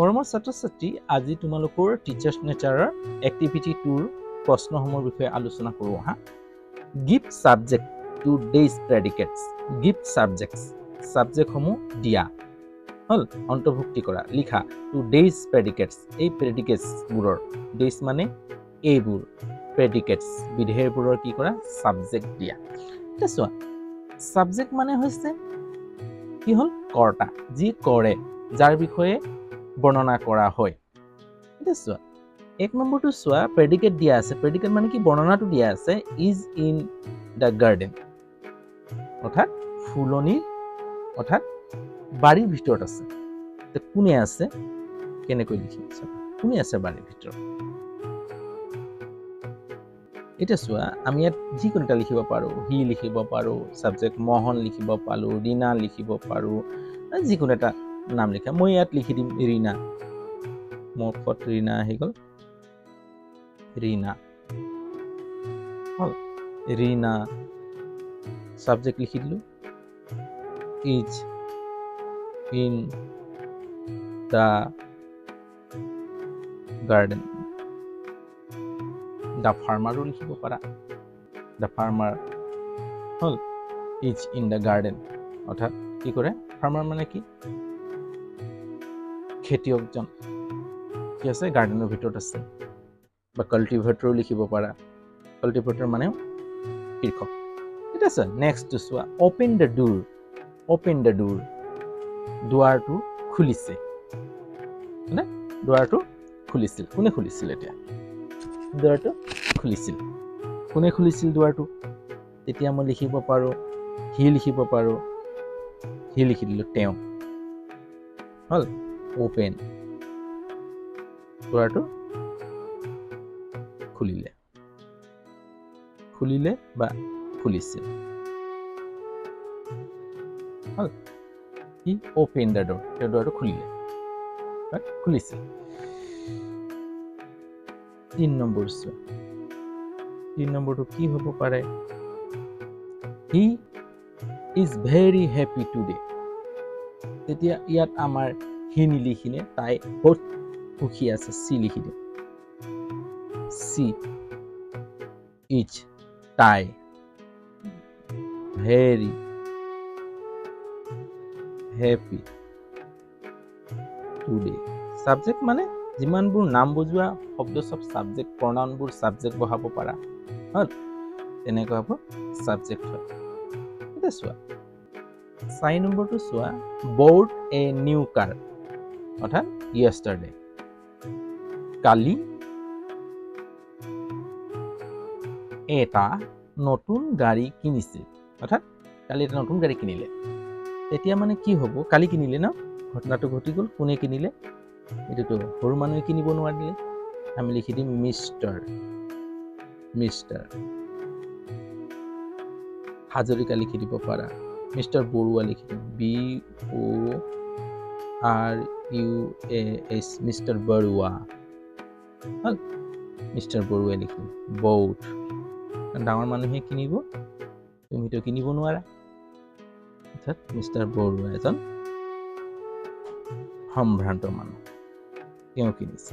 মৰমৰ ছাত্ৰ-ছাত্ৰী, আজি তোমালোকৰ টিচাৰ্ছ নেচাৰৰ এক্টিভিটি 2ৰ প্ৰশ্নসমূহৰ বিষয়ে আলোচনা কৰোঁ হা। Give subject to these predicates. Give subjects, ছাবজেক্টসমূহ দিয়া হ'ল, অন্তৰ্ভুক্তি কৰা, লিখা টু ডেইজ প্ৰেডিকেটছ। এই প্ৰেডিকেটছবোৰৰ, ডেইজ মানে এইবোৰ, প্ৰেডিকেটছ বিধেয়বোৰৰ কি কৰা, ছাবজেক্ট দিয়া। এতিয়া চোৱা, ছাবজেক্ট মানে হৈছে কি হ'ল, কৰ্তা, যি কৰে, যাৰ বিষয়ে বৰ্ণনা কৰা হয়। এতিয়া চোৱা, 1 নম্বৰটো চোৱা, প্ৰেডিকেট দিয়া আছে। প্ৰেডিকেট মানে কি, বৰ্ণনাটো দিয়া আছে, ইজ ইন দ্য গাৰ্ডেন, অৰ্থাৎ ফুলনিৰ, অৰ্থাৎ বাৰীৰ ভিতৰত আছে। কোনে আছে, কেনেকৈ লিখিম, কোনে আছে বাৰীৰ ভিতৰত। এতিয়া চোৱা, আমি ইয়াত যিকোনো এটা লিখিব পাৰোঁ, হি লিখিব পাৰোঁ, ছাবজেক্ট মোহন লিখিব পাৰোঁ, ৰীণা লিখিব পাৰোঁ, যিকোনো এটা নাম লিখা। মই ইয়াত লিখি দিম ৰীণা, মুখত ৰীণা আহি গ'ল, ৰীণা হ'ল, ৰীণা, ছাবজেক্ট লিখি দিলোঁ, is in the garden. The ফাৰ্মাৰো লিখিব পাৰা, দ্য ফাৰ্মাৰ হ'ল, ইজ ইন দ্য গাৰ্ডেন, অৰ্থাৎ কি কৰে, ফাৰ্মাৰ মানে কি, খেতিয়কজন কি আছে, গাৰ্ডেনৰ ভিতৰত আছে। বা কাল্টিভেটৰো লিখিব পাৰা, কাল্টিভেটৰ মানে কৃষক। ঠিক আছে, নেক্সটটো চোৱা, open the door. Open the door, দুৱাৰটো খুলিছে, মানে দুৱাৰটো খুলিছিল। কোনে খুলিছিল, এতিয়া দুৱাৰটো খুলিছিল, কোনে খুলিছিল দুৱাৰটো। তেতিয়া মই লিখিব পাৰোঁ, হি লিখিব পাৰোঁ, হি লিখি দিলোঁ, তেওঁ হ'ল, অপেন, দুৱাৰটো খুলিলে, খুলিলে বা খুলিছিল হ'ল, হি অপেন দ্য ডোৰ, তেওঁ দুৱাৰটো খুলিলে, খুলিছিল। 3 নম্বৰ চোৱা, 3 নম্বৰটো কি হ'ব পাৰে, he is very happy today. তেতিয়া ইয়াত আমাৰ হি নিলিখিনে, তাই বহুত সুখী আছে, চি লিখি দিওঁ, চি ইজ, তাই ভেৰি হেপী টুডে। ছাবজেক্ট মানে যিমানবোৰ নাম বুজোৱা শব্দ চব ছাবজেক্ট, প্ৰনাউনবোৰ ছাবজেক্ট বহাব পাৰা হ'ল, তেনেকুৱা হ'ব ছাবজেক্ট হয়। এতিয়া চোৱা, 4 নম্বৰটো চোৱা, ব'ৰ্ড এ নিউ কাৰ, অৰ্থাৎ য়েষ্টাৰডে, কালি এটা নতুন গাড়ী কিনিছিল, অৰ্থাৎ কালি এটা নতুন গাড়ী কিনিলে। তেতিয়া মানে কি হ'ব, কালি কিনিলে ন, ঘটনাটো ঘটি গ'ল, কোনে কিনিলে, এইটোতো সৰু মানুহে কিনিব নোৱাৰিলে, আমি লিখি দিম মিষ্টাৰ, মিষ্টাৰ হাজৰিকা লিখি দিব পাৰা, মিষ্টাৰ বৰুৱা লিখি দিম, BORUAS, মিষ্টাৰ বৰুৱা হ'ল, মিষ্টাৰ বৰুৱাই লিখিম, বৌট, ডাঙৰ মানুহে কিনিব, তুমিতো কিনিব নোৱাৰা, অৰ্থাৎ মিষ্টাৰ বৰুৱা এজন সম্ভ্ৰান্ত মানুহ, তেওঁ কিনিছে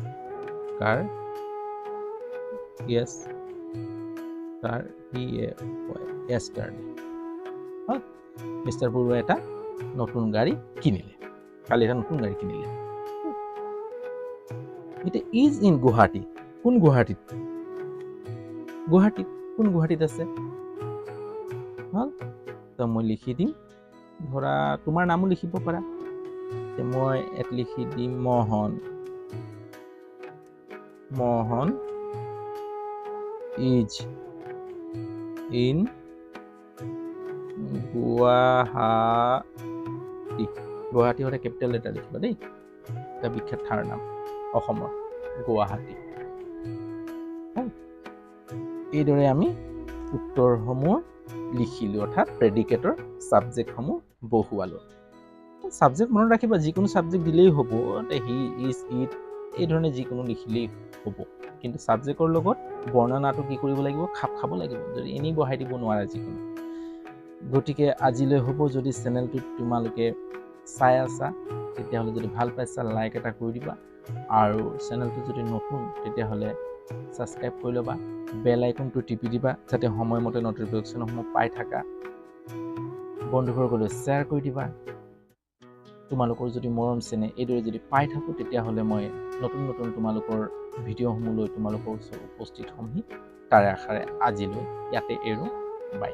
কাৰ, য়েছ, কাৰ, য়েষ্টাৰডে হ'ল, মিষ্টাৰ বৰুৱাই এটা নতুন গাড়ী কিনিলে, কালি এটা নতুন গাড়ী কিনিলে। এতিয়া ইজ ইন গুৱাহাটী, কোন গুৱাহাটীত, গুৱাহাটীত, কোন গুৱাহাটীত আছে হ'ল, তো মই লিখি দিম, ধৰা তোমাৰ নামো লিখিব পাৰা, মই ইয়াত লিখি দিম মোহন, মোহন ইজ ইন গুৱাহাটী, গুৱাহাটী হ'লে কেপিটেল লেটাৰ লিখিবা দেই, এটা বিখ্যাত ঠাইৰ নাম অসমৰ, গুৱাহাটী। এইদৰে আমি উত্তৰসমূহ লিখিলোঁ, অৰ্থাৎ প্ৰেডিকেটৰ ছাবজেক্টসমূহ বহুৱালোঁ। ছাবজেক্ট মনত ৰাখিবা, যিকোনো ছাবজেক্ট দিলেই হ'ব, হি ইজ ইট এই ধৰণে যিকোনো লিখিলেই হ'ব, কিন্তু ছাবজেক্টৰ লগত বৰ্ণনাটো কি কৰিব লাগিব, খাপ খাব লাগিব, যদি এনেই বহাই দিব নোৱাৰা যিকোনো। গতিকে আজিলৈ হ'ব, যদি চেনেলটোত তোমালোকে চাই আছা তেতিয়াহ'লে যদি ভাল পাইছা লাইক এটা কৰি দিবা আৰু চেনেলটো যদি নতুন তেতিয়াহ'লে ছাবস্ক্ৰাইব কৰি ল'বা বেল আইকনটো টিপি দিবা যাতে সময়মতে নটিফিকেশ্যনসমূহ পাই থাকা বন্ধুসকললৈ শ্বেয়াৰ কৰি দিবা তোমালোকৰ যদি মৰম চেনেহ এইদৰে যদি পাই থাকোঁ তেতিয়াহ'লে মই নতুন নতুন তোমালোকৰ ভিডিঅ'সমূহ লৈ তোমালোকৰ ওচৰত উপস্থিত হ'মহি তাৰে আশাৰে আজিলৈ ইয়াতে এৰো বাই